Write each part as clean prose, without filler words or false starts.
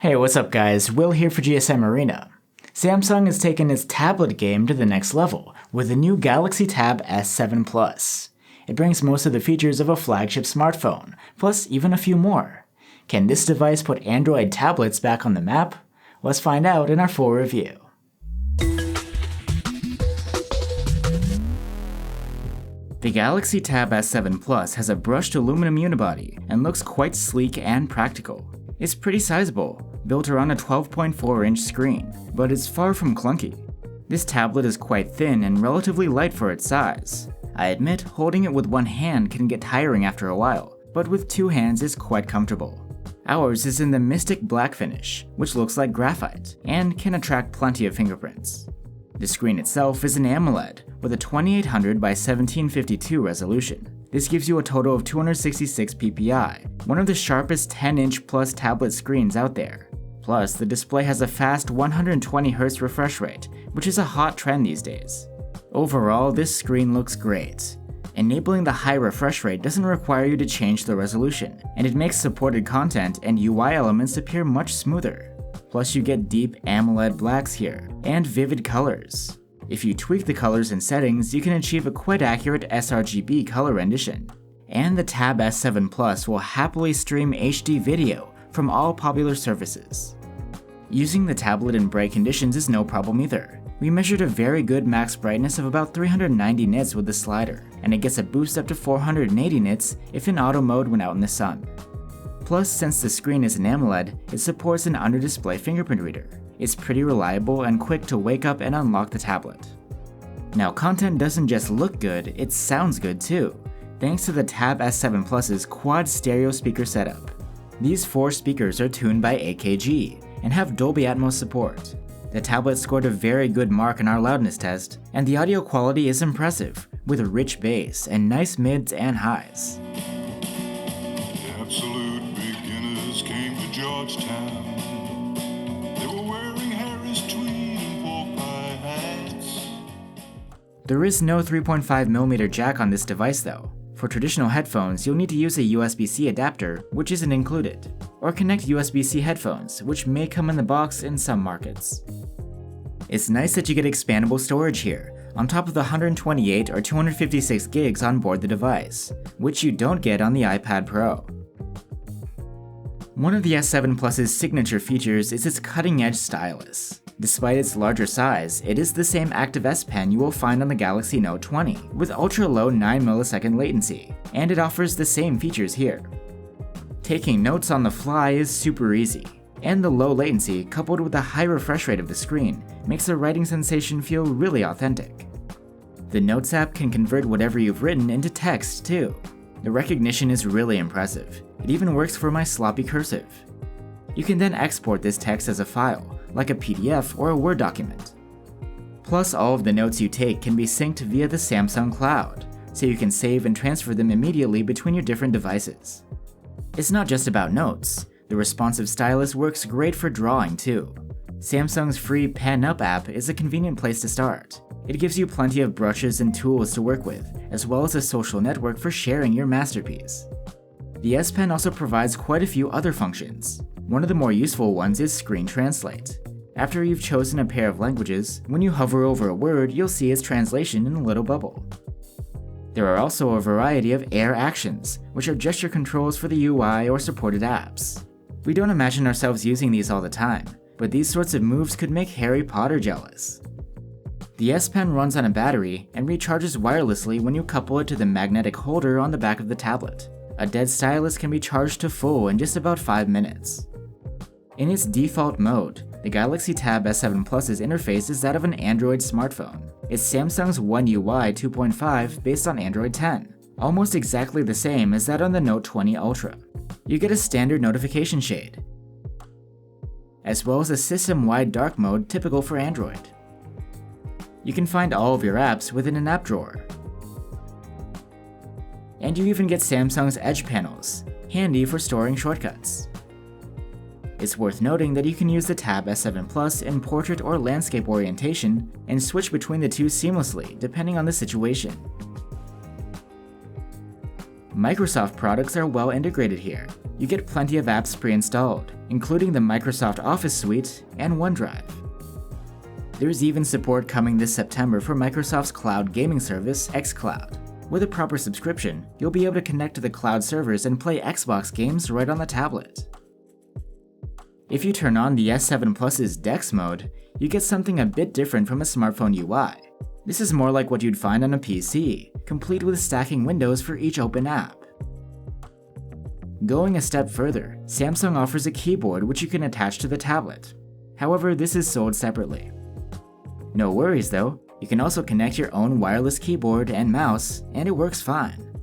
Hey, what's up guys? Will here for GSM Arena. Samsung has taken its tablet game to the next level with the new Galaxy Tab S7 Plus. It brings most of the features of a flagship smartphone, plus even a few more. Can this device put Android tablets back on the map? Let's find out in our full review. The Galaxy Tab S7 Plus has a brushed aluminum unibody and looks quite sleek and practical. It's pretty sizable, built around a 12.4-inch screen, but it's far from clunky. This tablet is quite thin and relatively light for its size. I admit, holding it with one hand can get tiring after a while, but with two hands it's quite comfortable. Ours is in the Mystic Black finish, which looks like graphite, and can attract plenty of fingerprints. The screen itself is an AMOLED with a 2800 by 1752 resolution. This gives you a total of 266 ppi, one of the sharpest 10-inch plus tablet screens out there. Plus, the display has a fast 120Hz refresh rate, which is a hot trend these days. Overall, this screen looks great. Enabling the high refresh rate doesn't require you to change the resolution, and it makes supported content and UI elements appear much smoother. Plus, you get deep AMOLED blacks here, and vivid colors. If you tweak the colors and settings, you can achieve a quite accurate sRGB color rendition. And the Tab S7 Plus will happily stream HD video from all popular services. Using the tablet in bright conditions is no problem either. We measured a very good max brightness of about 390 nits with the slider, and it gets a boost up to 480 nits if in auto mode when out in the sun. Plus, since the screen is an AMOLED, it supports an under-display fingerprint reader. It's pretty reliable and quick to wake up and unlock the tablet. Now, content doesn't just look good, it sounds good too, thanks to the Tab S7 Plus's quad stereo speaker setup. These 4 speakers are tuned by AKG and have Dolby Atmos support. The tablet scored a very good mark in our loudness test, and the audio quality is impressive, with a rich bass and nice mids and highs. Absolute beginners came to Georgetown. They were wearing Harris tweed and pork pie hats. There is no 3.5mm jack on this device though. For traditional headphones, you'll need to use a USB-C adapter, which isn't included, or connect USB-C headphones, which may come in the box in some markets. It's nice that you get expandable storage here, on top of the 128 or 256 gigs on board the device, which you don't get on the iPad Pro. One of the S7 Plus's signature features is its cutting-edge stylus. Despite its larger size, it is the same Active S Pen you will find on the Galaxy Note 20, with ultra-low 9ms latency, and it offers the same features here. Taking notes on the fly is super easy, and the low latency coupled with the high refresh rate of the screen makes the writing sensation feel really authentic. The Notes app can convert whatever you've written into text too. The recognition is really impressive. It even works for my sloppy cursive. You can then export this text as a file, like a PDF or a Word document. Plus, all of the notes you take can be synced via the Samsung Cloud, so you can save and transfer them immediately between your different devices. It's not just about notes. The responsive stylus works great for drawing too. Samsung's free Pen Up app is a convenient place to start. It gives you plenty of brushes and tools to work with, as well as a social network for sharing your masterpiece. The S Pen also provides quite a few other functions. One of the more useful ones is Screen Translate. After you've chosen a pair of languages, when you hover over a word, you'll see its translation in a little bubble. There are also a variety of Air Actions, which are gesture controls for the UI or supported apps. We don't imagine ourselves using these all the time, but these sorts of moves could make Harry Potter jealous. The S Pen runs on a battery and recharges wirelessly when you couple it to the magnetic holder on the back of the tablet. A dead stylus can be charged to full in just about 5 minutes. In its default mode, the Galaxy Tab S7 Plus's interface is that of an Android smartphone. It's Samsung's OneUI 2.5 based on Android 10, almost exactly the same as that on the Note 20 Ultra. You get a standard notification shade, as well as a system-wide dark mode typical for Android. You can find all of your apps within an app drawer. And you even get Samsung's Edge panels, handy for storing shortcuts. It's worth noting that you can use the Tab S7 Plus in portrait or landscape orientation and switch between the two seamlessly depending on the situation. Microsoft products are well integrated here. You get plenty of apps pre-installed, including the Microsoft Office Suite and OneDrive. There's even support coming this September for Microsoft's cloud gaming service, xCloud. With a proper subscription, you'll be able to connect to the cloud servers and play Xbox games right on the tablet. If you turn on the S7 Plus's Dex mode, you get something a bit different from a smartphone UI. This is more like what you'd find on a PC, complete with stacking windows for each open app. Going a step further, Samsung offers a keyboard which you can attach to the tablet. However, this is sold separately. No worries though, you can also connect your own wireless keyboard and mouse, and it works fine.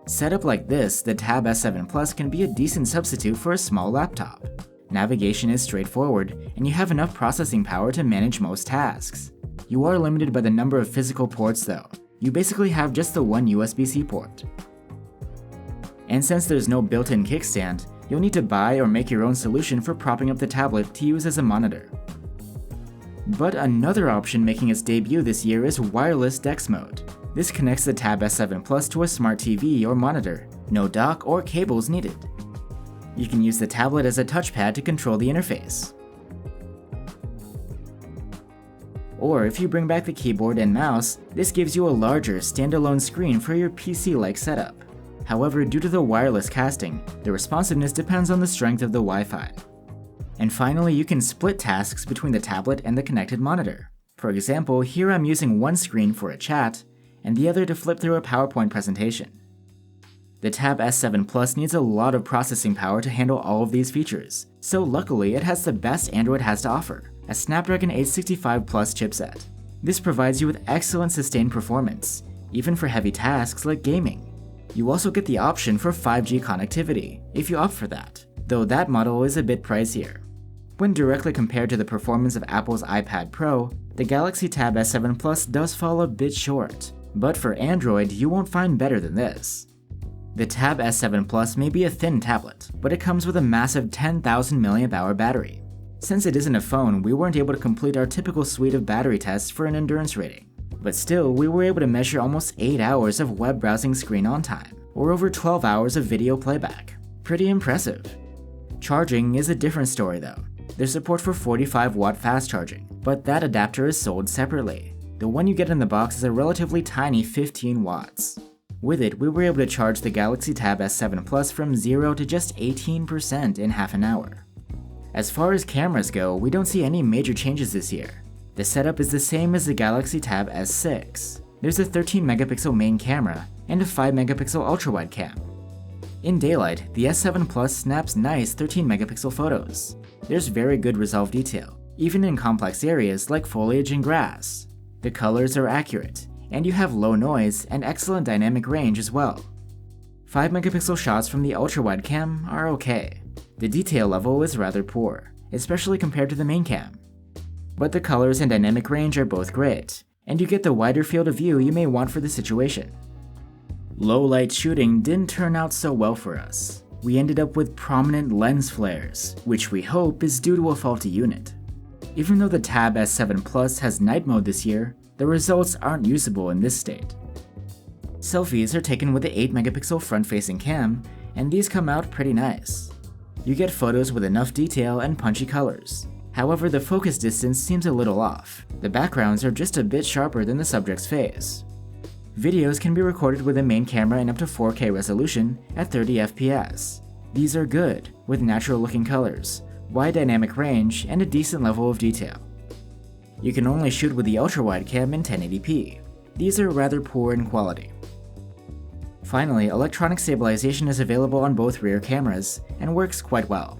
Set up like this, the Tab S7 Plus can be a decent substitute for a small laptop. Navigation is straightforward, and you have enough processing power to manage most tasks. You are limited by the number of physical ports though. You basically have just the one USB-C port. And since there's no built-in kickstand, you'll need to buy or make your own solution for propping up the tablet to use as a monitor. But another option making its debut this year is wireless Dex mode. This connects the Tab S7 Plus to a smart TV or monitor, no dock or cables needed. You can use the tablet as a touchpad to control the interface. Or if you bring back the keyboard and mouse, this gives you a larger, standalone screen for your PC-like setup. However, due to the wireless casting, the responsiveness depends on the strength of the Wi-Fi. And finally, you can split tasks between the tablet and the connected monitor. For example, here I'm using one screen for a chat, and the other to flip through a PowerPoint presentation. The Tab S7 Plus needs a lot of processing power to handle all of these features, so luckily it has the best Android has to offer, a Snapdragon 865 Plus chipset. This provides you with excellent sustained performance, even for heavy tasks like gaming. You also get the option for 5G connectivity, if you opt for that, though that model is a bit pricier. When directly compared to the performance of Apple's iPad Pro, the Galaxy Tab S7 Plus does fall a bit short, but for Android, you won't find better than this. The Tab S7 Plus may be a thin tablet, but it comes with a massive 10,000 mAh battery. Since it isn't a phone, we weren't able to complete our typical suite of battery tests for an endurance rating. But still, we were able to measure almost 8 hours of web browsing screen on time, or over 12 hours of video playback. Pretty impressive. Charging is a different story though. There's support for 45-watt fast charging, but that adapter is sold separately. The one you get in the box is a relatively tiny 15 watts. With it, we were able to charge the Galaxy Tab S7 Plus from 0 to just 18% in half an hour. As far as cameras go, we don't see any major changes this year. The setup is the same as the Galaxy Tab S6. There's a 13-megapixel main camera and a 5-megapixel ultra-wide cam. In daylight, the S7 Plus snaps nice 13-megapixel photos. There's very good resolve detail, even in complex areas like foliage and grass. The colors are accurate, and you have low noise and excellent dynamic range as well. 5-megapixel shots from the ultra-wide cam are okay. The detail level is rather poor, especially compared to the main cam. But the colors and dynamic range are both great, and you get the wider field of view you may want for the situation. Low light shooting didn't turn out so well for us. We ended up with prominent lens flares, which we hope is due to a faulty unit. Even though the Tab S7 Plus has night mode this year, the results aren't usable in this state. Selfies are taken with the 8-megapixel front-facing cam, and these come out pretty nice. You get photos with enough detail and punchy colors. However, the focus distance seems a little off. The backgrounds are just a bit sharper than the subject's face. Videos can be recorded with the main camera in up to 4K resolution at 30 FPS. These are good, with natural-looking colors, wide dynamic range, and a decent level of detail. You can only shoot with the ultra-wide cam in 1080p. These are rather poor in quality. Finally, electronic stabilization is available on both rear cameras and works quite well.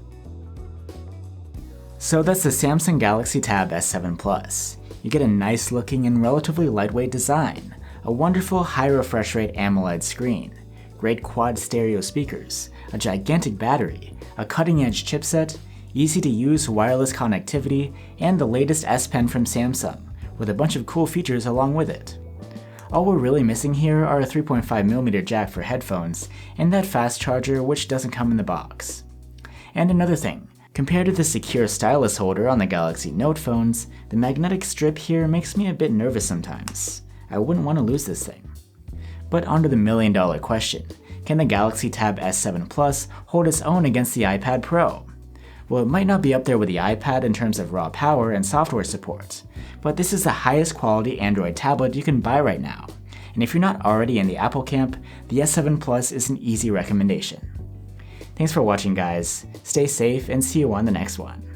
So that's the Samsung Galaxy Tab S7 Plus. You get a nice looking and relatively lightweight design, a wonderful high refresh rate AMOLED screen, great quad stereo speakers, a gigantic battery, a cutting edge chipset, easy to use wireless connectivity, and the latest S Pen from Samsung, with a bunch of cool features along with it. All we're really missing here are a 3.5mm jack for headphones, and that fast charger which doesn't come in the box. And another thing, compared to the secure stylus holder on the Galaxy Note phones, the magnetic strip here makes me a bit nervous sometimes. I wouldn't want to lose this thing. But onto the million-dollar question, Can the Galaxy Tab S7 Plus hold its own against the iPad Pro? Well, it might not be up there with the iPad in terms of raw power and software support, but this is the highest quality Android tablet you can buy right now, and if you're not already in the Apple camp, the S7 Plus is an easy recommendation. Thanks for watching, guys. Stay safe and see you on the next one.